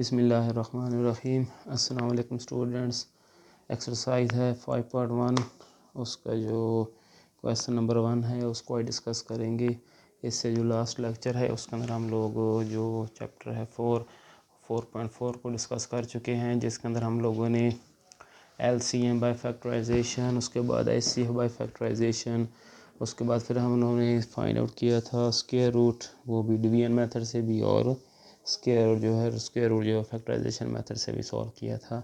बिस्मिल्लाहिर्रहमानिर्रहीम। अस्सलाम वालेकुम स्टूडेंट्स। एक्सरसाइज है 5.1, उसका जो क्वेश्चन नंबर 1 है उसको ही डिस्कस करेंगे। इससे जो लास्ट लेक्चर है उसके अंदर हम लोग जो चैप्टर है 4.4 को डिस्कस कर चुके हैं, जिसके अंदर हम लोगों ने LCM बाय फैक्टराइजेशन, उसके बाद HCF बाय फैक्टराइजेशन, उसके बाद फिर हम लोगों ने फाइंड आउट किया था स्क्वायर रूट, वो भी डिवीजन मेथड से भी, और स्क्वायर रूट जो फैक्टराइजेशन मेथड से भी सॉल्व किया था।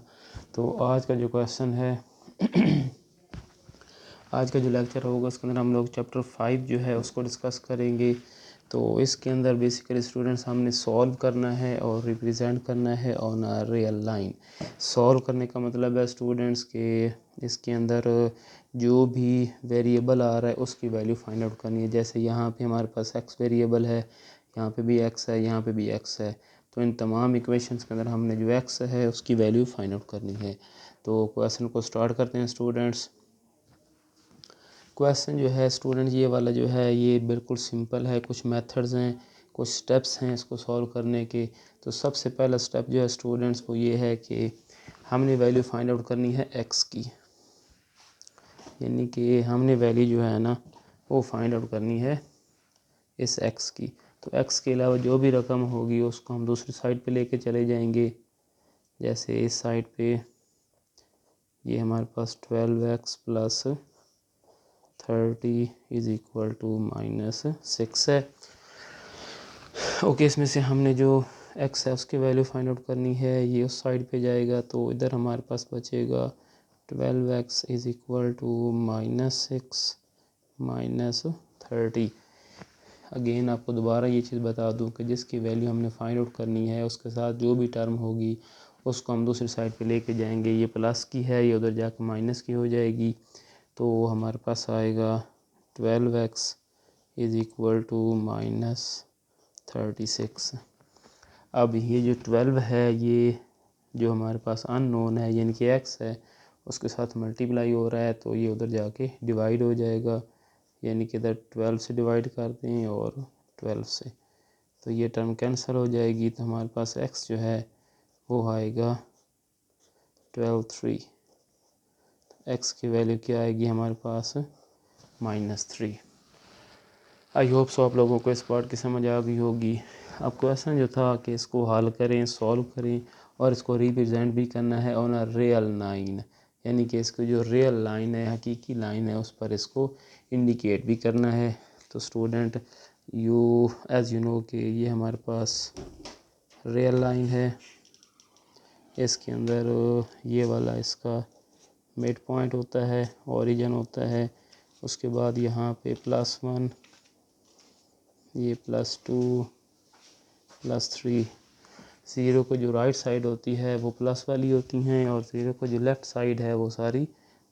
तो आज का जो क्वेश्चन है आज का जो लेक्चर होगा उसके अंदर हम लोग चैप्टर 5 जो है उसको डिस्कस करेंगे। तो इसके अंदर बेसिकली स्टूडेंट्स हमने सॉल्व करना है और रिप्रेजेंट करना है on a real line. Solve करने का मतलब है स्टूडेंट्स के इसके अंदर जो भी वेरिएबल आ रहा है उसकी वैल्यू फाइंड आउट करनी है। जैसे यहाँ पे हमारे पास x वेरिएबल है, यहाँ पे भी x है, यहाँ पे भी x है, तो इन तमाम इक्वेशंस के अंदर हमने जो x है उसकी वैल्यू फाइंड आउट करनी है। तो क्वेश्चन को स्टार्ट करते हैं स्टूडेंट्स। क्वेश्चन जो है स्टूडेंट ये वाला जो है ये बिल्कुल सिंपल है, कुछ मेथड्स हैं, कुछ स्टेप्स हैं इसको सॉल्व करने के। तो सबसे पहला स्टेप जो है स्टूडेंट्स वो ये है कि हमने वैल्यू फाइंड आउट करनी है x की, यानी कि हमने वैल्यू जो है ना वो फाइंड आउट करनी है इस x की। तो x के अलावा जो भी रकम होगी उसको हम दूसरी साइड पे लेके चले जाएंगे। जैसे इस साइड पे ये हमारे पास 12x plus 30 is equal to -6 है। ओके, इसमें से हमने जो x है उसकी वैल्यू फाइंड आउट करनी है, ये उस साइड पे जाएगा तो इधर हमारे पास बचेगा 12x is equal to -6 -30। Again आपको दोबारा ये चीज़ बता दूं कि जिसकी वैल्यू हमने फाइंड आउट करनी है उसके साथ जो भी टर्म होगी उसको हम दूसरी साइड पे लेके जाएंगे। ये प्लस की है, ये उधर जाकर माइनस की हो जाएगी, तो हमारे पास आएगा 12x इज़ इक्वल टू -36। अब ये जो 12 है ये जो हमारे पास अननोन है यानी कि x है उसके साथ मल्टीप्लाई हो रहा है, तो ये उधर जाके डिवाइड हो जाएगा, यानी कि इधर 12 से डिवाइड करते हैं और 12 से, तो ये टर्म कैंसिल हो जाएगी। तो हमारे पास x जो है वो आएगा 12/3। x की वैल्यू क्या आएगी हमारे पास -3। आई होप सो आप लोगों को इस पार्ट की समझ आ गई होगी। अब क्वेश्चन जो था कि इसको हल करें, सॉल्व करें और इसको रिप्रेजेंट भी करना है ऑन अ रियल लाइन, यानी कि इसको जो रियल लाइन है, हकीकी लाइन है, उस पर इसको इंडिकेट भी करना है। तो स्टूडेंट एज यू नो कि ये हमारे पास रियल लाइन है, इसके अंदर ये वाला इसका मिड पॉइंट होता है, ओरिजिन होता है, उसके बाद यहाँ पे +1, ये +2 +3। ज़ीरो को जो राइट साइड होती है वो प्लस वाली होती हैं और ज़ीरो को जो लेफ़्ट साइड है वो सारी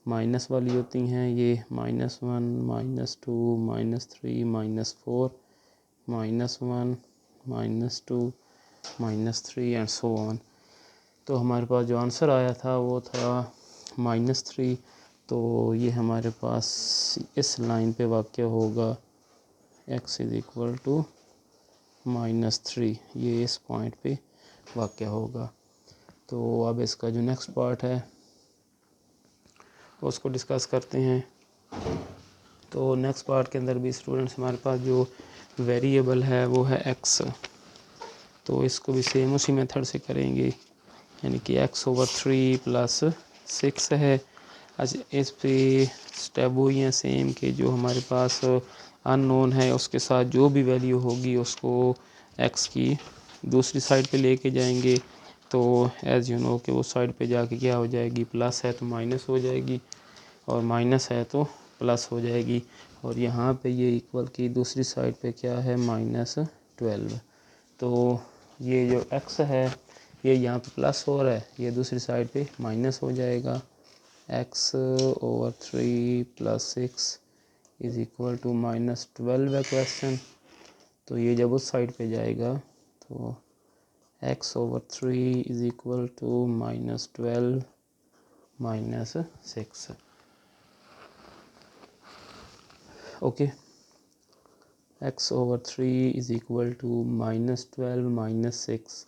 माइनस वाली होती हैं। ये -1 -2 -3 -4 -1 -2 -3 एंड सो ऑन। तो हमारे पास जो आंसर आया था वो था -3। तो ये हमारे पास इस लाइन पे वाक़या होगा x इज़ इक्वल टू -3, ये इस पॉइंट पे वाक़या होगा। तो अब इसका जो नेक्स्ट पार्ट है उसको डिस्कस करते हैं। तो नेक्स्ट पार्ट के अंदर भी स्टूडेंट्स हमारे पास जो वेरिएबल है वो है x, तो इसको भी सेम उसी मेथड से करेंगे, यानी कि x/3 + 6 है। अच्छा, इस पे स्टेप वही हैं सेम कि जो हमारे पास अननोन है उसके साथ जो भी वैल्यू होगी उसको x की दूसरी साइड पे लेके जाएंगे। तो एज़ यू नो कि उस साइड पे जाके क्या हो जाएगी, प्लस है तो माइनस हो जाएगी और माइनस है तो प्लस हो जाएगी, और यहाँ पे ये इक्वल की दूसरी साइड पे क्या है -12। तो ये जो x है ये यहाँ पे प्लस हो रहा है, ये दूसरी साइड पे माइनस हो जाएगा। x/3 + 6 इज़ इक्वल टू -12 है क्वेश्चन, तो ये जब उस साइड पे जाएगा तो x/3 is equal to -12 -6। Okay, x/3 is equal to -12 -6।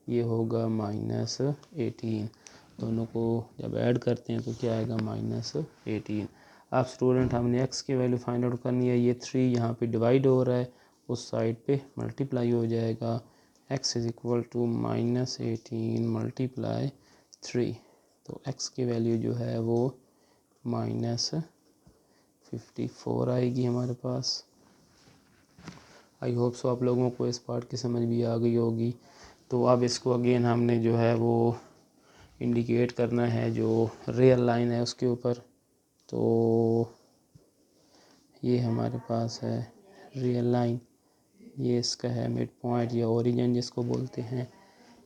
ये होगा -18। दोनों को जब ऐड करते हैं तो क्या आएगा -18। अब स्टूडेंट हमने x की वैल्यू फाइंड आउट करनी है। ये 3 यहाँ पे डिवाइड हो रहा है, उस साइड पे मल्टीप्लाई हो जाएगा। x is equal to -18 multiply 3। तो x की वैल्यू जो है वो -54 आएगी हमारे पास। आई होप सो आप लोगों को इस पार्ट की समझ भी आ गई होगी। तो अब इसको अगेन हमने जो है वो इंडिकेट करना है जो रियल लाइन है उसके ऊपर। तो ये हमारे पास है रियल लाइन, ये इसका है मिड पॉइंट या ओरिजिन जिसको बोलते हैं।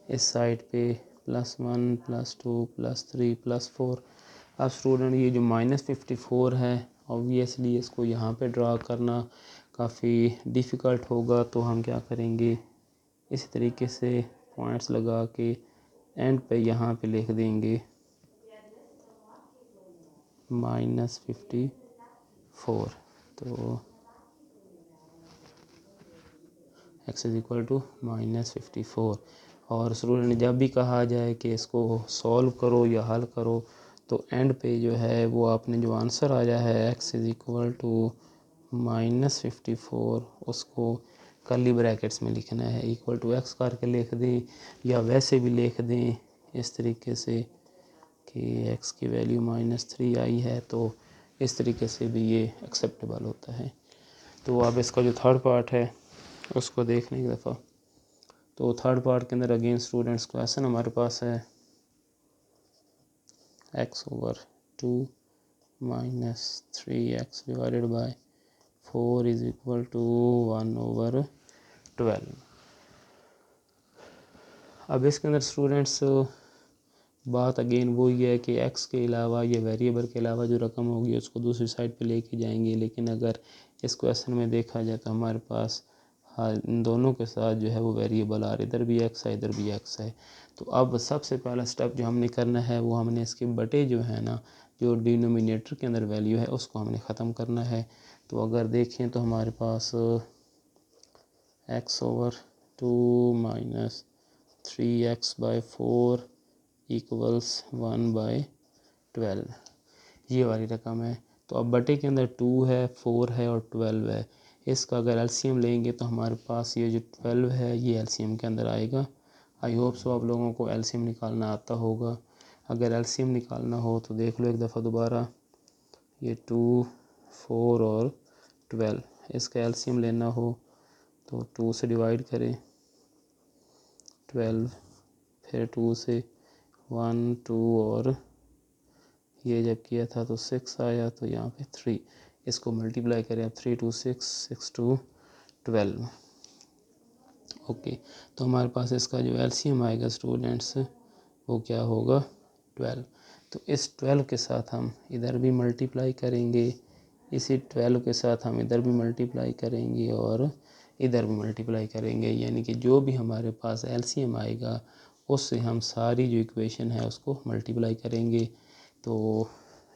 इस साइड पे +1 +2 +3 +4। अब स्टूडेंट ये जो -54 है, ऑब्वियसली इसको यहाँ पे ड्रा करना काफ़ी डिफ़िकल्ट होगा। तो हम क्या करेंगे, इसी तरीके से पॉइंट्स लगा के एंड पे यहाँ पे लिख देंगे -54। तो x इज़ इक्वल टू -54। और स्टूडेंट जब भी कहा जाए कि इसको सॉल्व करो या हल करो, तो एंड पे जो है वो आपने जो आंसर आया है x इज़ इक्वल टू -54, उसको कर्ली ब्रैकेट्स में लिखना है। इक्वल टू x करके लिख दें या वैसे भी लिख दें इस तरीके से कि x की वैल्यू -3 आई है, तो इस तरीके से भी ये एक्सेप्टेबल होता है। तो अब इसका जो थर्ड पार्ट है उसको देखने की दफ़ा। तो थर्ड पार्ट के अंदर अगेन स्टूडेंट्स क्वेश्चन हमारे पास है x/2 - 3x divided by 4 is equal to 1/12। अब इसके अंदर स्टूडेंट्स बात अगेन वही है कि x के अलावा ये वेरिएबल के अलावा जो रकम होगी उसको दूसरी साइड पे लेके जाएंगे। लेकिन अगर इस क्वेश्चन में देखा जाए तो हमारे पास इन दोनों के साथ जो है वो वेरिएबल आ रहे, इधर भी x है इधर भी x है। तो अब सबसे पहला स्टेप जो हमने करना है वो हमने इसके बटे जो है ना, जो डिनोमिनेटर के अंदर वैल्यू है उसको हमने ख़त्म करना है। तो अगर देखें तो हमारे पास x/2 - 3x/4 इक्वल्स 1/12, ये वाली रकम है। तो अब बटे के अंदर 2 है, 4 है और 12 है। इसका अगर एलसीएम लेंगे तो हमारे पास ये जो 12 है ये एलसीएम के अंदर आएगा। आई होप सो आप लोगों को एलसीएम निकालना आता होगा। अगर एलसीएम निकालना हो तो देख लो एक दफ़ा दोबारा, ये 2, 4 और 12, इसका एलसीएम लेना हो तो 2 से डिवाइड करें 12, फिर 2 से 1, 2 और ये जब किया था तो 6 आया, तो यहाँ पे 3, इसको मल्टीप्लाई करें अब 3 2 6, 6 2 12। ओके, तो हमारे पास इसका जो एलसीएम आएगा स्टूडेंट्स वो क्या होगा 12। तो इस 12 के साथ हम इधर भी मल्टीप्लाई करेंगे, इसी 12 के साथ हम इधर भी मल्टीप्लाई करेंगे और इधर भी मल्टीप्लाई करेंगे। यानी कि जो भी हमारे पास एलसीएम आएगा उससे हम सारी जो इक्वेशन है उसको मल्टीप्लाई करेंगे। तो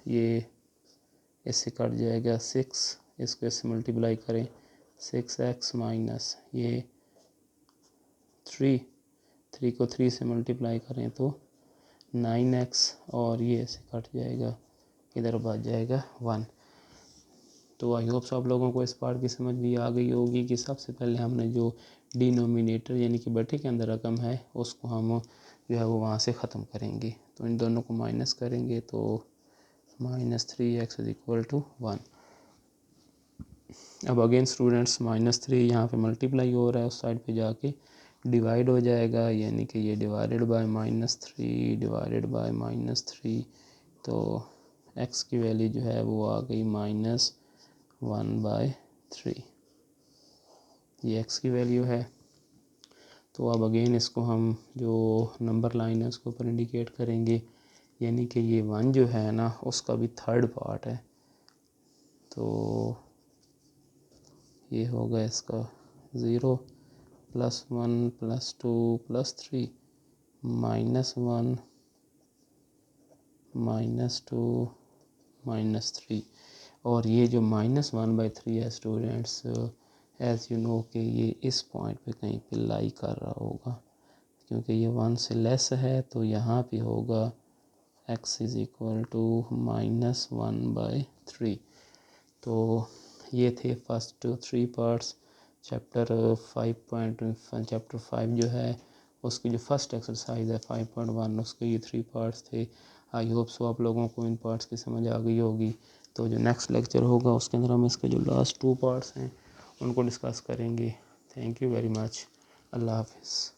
ये इससे कट जाएगा 6, इसको इससे मल्टीप्लाई करें 6x माइनस ये 3 को 3 से मल्टीप्लाई करें तो 9x और ये ऐसे कट जाएगा, इधर बच जाएगा 1। तो आई होप सो आप लोगों को इस पार्ट की समझ भी आ गई होगी कि सबसे पहले हमने जो डिनोमिनेटर यानी कि बटे के अंदर रकम है उसको हम जो है वो वहाँ से ख़त्म करेंगे। तो इन दोनों को माइनस करेंगे तो -3x इज़ इक्वल टू 1। अब अगेन स्टूडेंट्स -3 यहाँ पे मल्टीप्लाई हो रहा है, उस साइड पे जाके डिवाइड हो जाएगा, यानी कि ये डिवाइडेड बाय -3 डिवाइडेड बाय -3। तो x की वैल्यू जो है वो आ गई -1/3, ये x की वैल्यू है। तो अब अगेन इसको हम जो नंबर लाइन है उसके ऊपर इंडिकेट करेंगे, यानी कि ये 1 जो है ना उसका भी थर्ड पार्ट है। तो ये होगा इसका 0 +1 +2 +3 -1 -2 -3। और ये जो -1/3 है स्टूडेंट्स, एज़ यू नो कि ये इस पॉइंट पे कहीं पे लाई कर रहा होगा, क्योंकि ये 1 से लेस है तो यहाँ पे होगा x इज़ इक्वल टू -1/3। तो ये थे फर्स्ट 3 पार्ट्स चैप्टर 5 जो है उसकी जो फर्स्ट एक्सरसाइज है 5.1 उसके ये 3 पार्ट्स थे। आई होप सो आप लोगों को इन पार्ट्स की समझ आ गई होगी। तो जो नेक्स्ट लेक्चर होगा उसके अंदर हम इसके जो लास्ट 2 पार्ट्स हैं उनको डिस्कस करेंगे। Thank you very much. Allah हाफिज़।